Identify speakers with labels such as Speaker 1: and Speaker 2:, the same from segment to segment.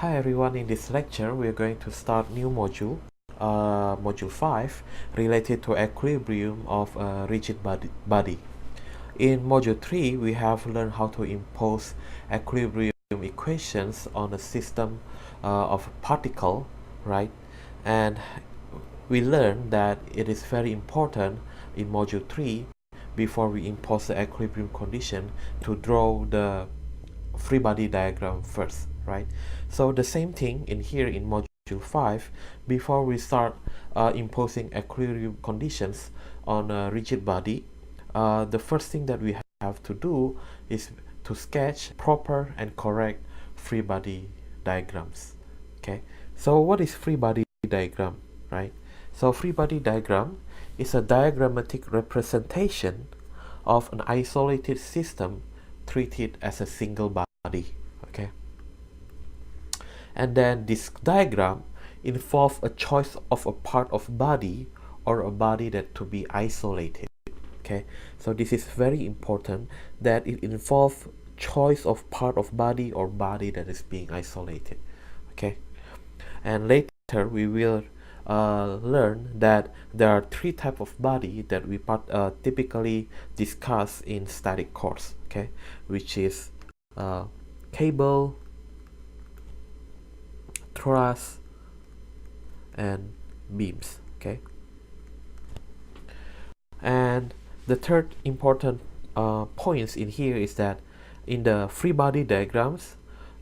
Speaker 1: Hi everyone, in this lecture we are going to start new module, module 5, related to equilibrium of a rigid body. In module 3 we have learned how to impose equilibrium equations on a system of particle, right? And we learned that it is very important in module 3, before we impose the equilibrium condition, to draw the free body diagram first, right? So the same thing in here in module 5, before we start imposing equilibrium conditions on a rigid body, the first thing that we have to do is to sketch proper and correct free body diagrams. Okay, so what is free body diagram, right? So free body diagram is a diagrammatic representation of an isolated system treated as a single body. Okay, and then this diagram involves a choice of a part of body or a body that to be isolated. Okay, so this is very important, that it involves choice of part of body or body that is being isolated. Okay, and later we will learn that there are three types of body that we typically discuss in static course. Okay, which is cable, truss, and beams. Okay, and the third important points in here is that in the free body diagrams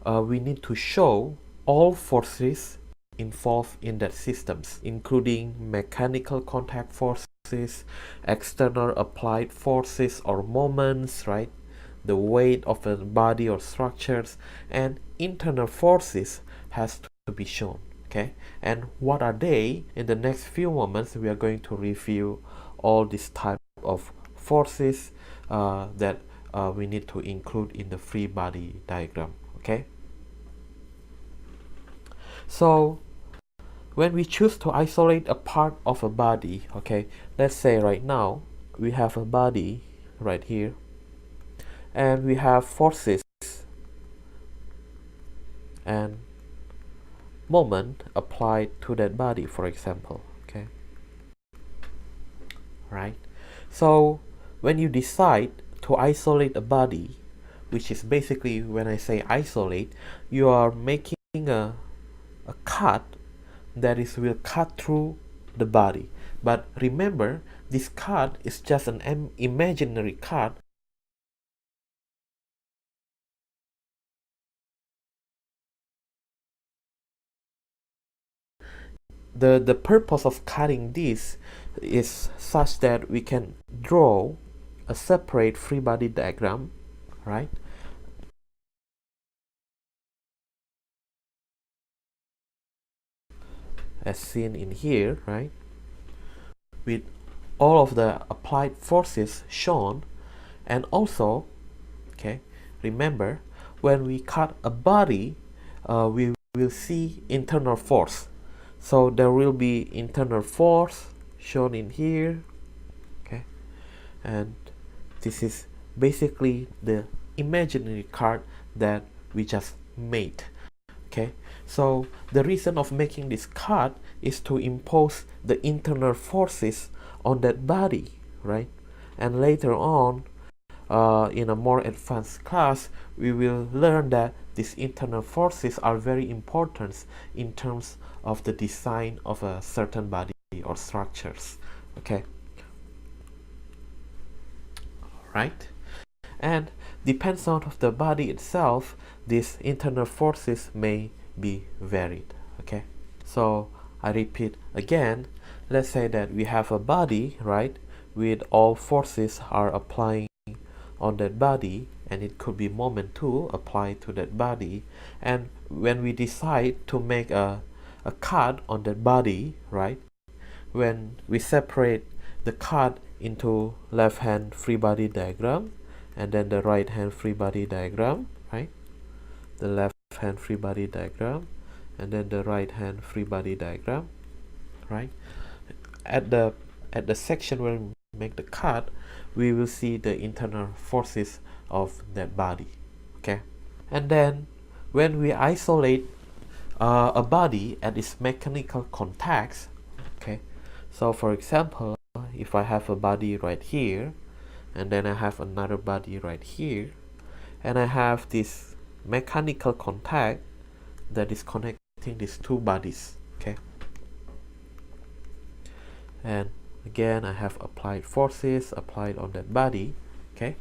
Speaker 1: we need to show all forces involved in that systems, including mechanical contact forces, external applied forces or moments, right? The weight of a body or structures, and internal forces has to be shown. Okay, and what are they? In the next few moments we are going to review all these type of forces that we need to include in the free body diagram. Okay, so when we choose to isolate a part of a body, okay, let's say right now we have a body right here and we have forces and moment applied to that body, for example. Okay, right? So when you decide to isolate a body, which is basically, when I say isolate, you are making a cut that will cut through the body. But remember, this cut is just an imaginary cut. The purpose of cutting this is such that we can draw a separate free body diagram, right? As seen in here, right? With all of the applied forces shown, and also, okay, remember, when we cut a body, we will see internal force. So there will be internal force shown in here. Okay, and this is basically the imaginary cut that we just made. Okay, so the reason of making this cut is to impose the internal forces on that body, right? And later on, in a more advanced class, we will learn that these internal forces are very important in terms of the design of a certain body or structures. Okay, right? And depends on the body itself, these internal forces may be varied. Okay, so I repeat again, let's say that we have a body, right, with all forces are applying on that body, and it could be moment too applied to that body. And when we decide to make a cut on that body, right, when we separate the cut into left hand free body diagram and then the right hand free body diagram, right, the left hand free body diagram and then the right hand free body diagram, right, at the section where we make the cut, we will see the internal forces of that body. Okay, and then when we isolate a body at its mechanical contacts. Okay, so for example, if I have a body right here, and then I have another body right here, and I have this mechanical contact that is connecting these two bodies. Okay, and again I have applied forces applied on that body. Okay,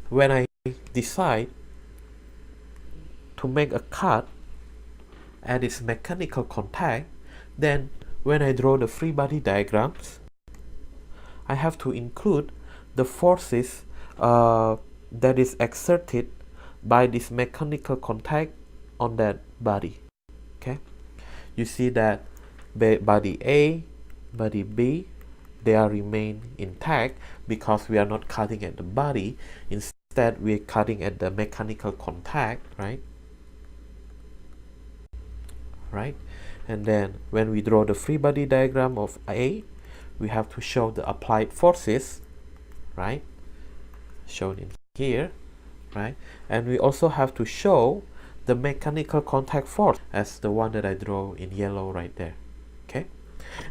Speaker 1: when I decide to make a cut at its mechanical contact, then when I draw the free body diagrams, I have to include the forces that is exerted by this mechanical contact on that body. Okay, you see that body A, body B, they are remain intact because we are not cutting at the body. Instead, we are cutting at the mechanical contact, right? And then when we draw the free body diagram of A, we have to show the applied forces, right, shown in here, right? And we also have to show the mechanical contact force as the one that I draw in yellow right there. Okay,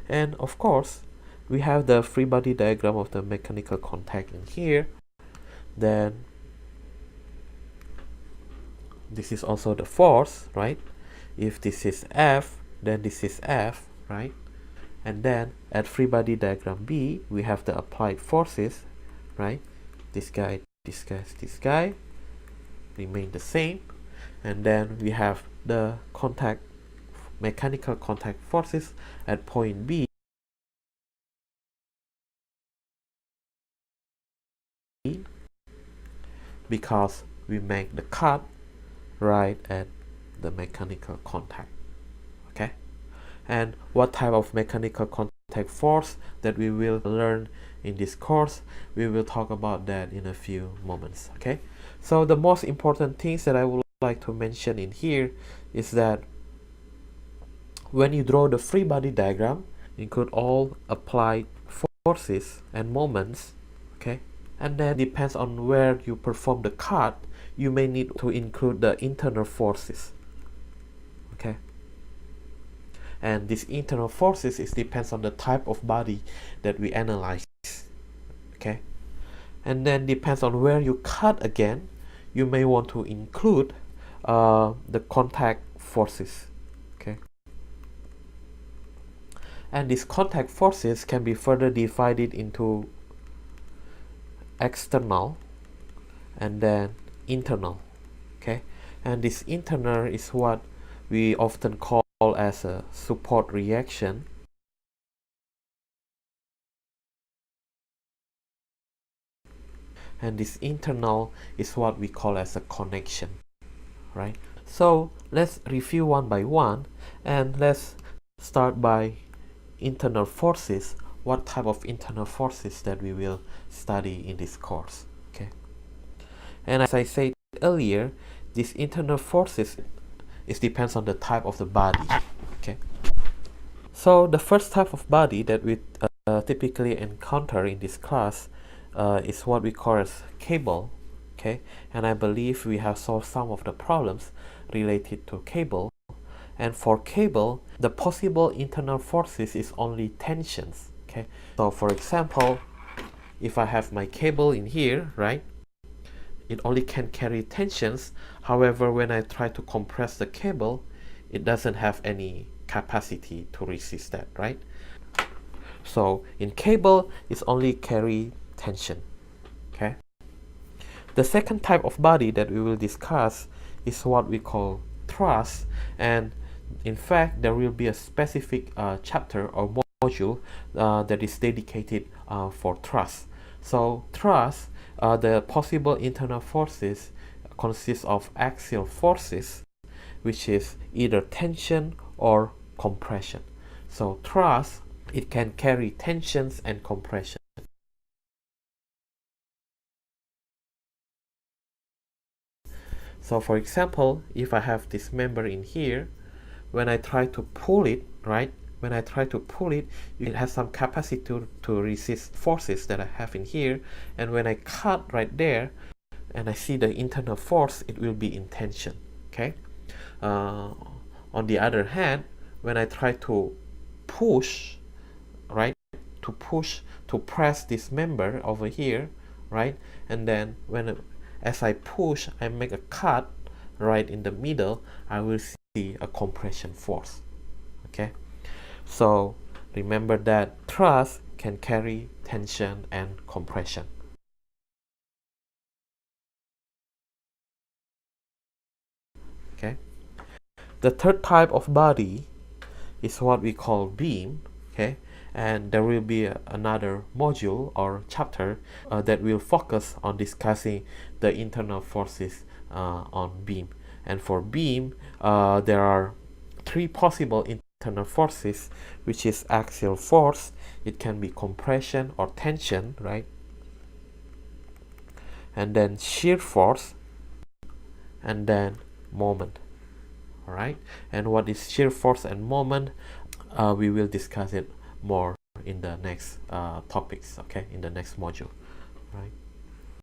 Speaker 1: and of course we have the free body diagram of the mechanical contact in here. Then this is also the force, right? If this is F, then this is F, right? And then at free body diagram B, we have the applied forces, right? This guy, this guy, this guy remain the same. And then we have the contact, mechanical contact forces at point B, because we make the cut right at the mechanical contact. Okay, and what type of mechanical contact force that we will learn in this course, we will talk about that in a few moments. Okay, so the most important things that I would like to mention in here is that when you draw the free body diagram, include all applied forces and moments. Okay, and then depends on where you perform the cut, you may need to include the internal forces. Okay, and these internal forces is depends on the type of body that we analyze. Okay, and then depends on where you cut again, you may want to include the contact forces. Okay, and these contact forces can be further divided into external and then internal. Okay, and this internal is what we often call as a support reaction, and this internal is what we call as a connection, right? So let's review one by one, and let's start by internal forces. What type of internal forces that we will study in this course. Okay, and as I said earlier, these internal forces, it depends on the type of the body. Okay, so the first type of body that we typically encounter in this class is what we call as cable. Okay, and I believe we have solved some of the problems related to cable. And for cable, the possible internal forces is only tensions. Okay, so for example, if I have my cable in here, right, it only can carry tensions. However, when I try to compress the cable, it doesn't have any capacity to resist that, right? So in cable, it's only carry tension. Okay, the second type of body that we will discuss is what we call truss, and in fact there will be a specific chapter or module that is dedicated for truss. So truss, the possible internal forces consist of axial forces, which is either tension or compression. So truss, it can carry tensions and compression. So for example, if I have this member in here, when I try to pull it, right, when I try to pull it, it has some capacity to resist forces that I have in here. And when I cut right there and I see the internal force, it will be in tension. Okay, On the other hand, when I try to push, right, to press this member over here, right, and then as I push, I make a cut right in the middle, I will see a compression force. Okay, so remember that thrust can carry tension and compression. Okay, the third type of body is what we call beam. Okay, and there will be another module or chapter that will focus on discussing the internal forces on beam. And for beam, there are three possible internal forces, which is axial force, it can be compression or tension, right, and then shear force, and then moment. All right, and what is shear force and moment, we will discuss it more in the next topics, okay, in the next module, right?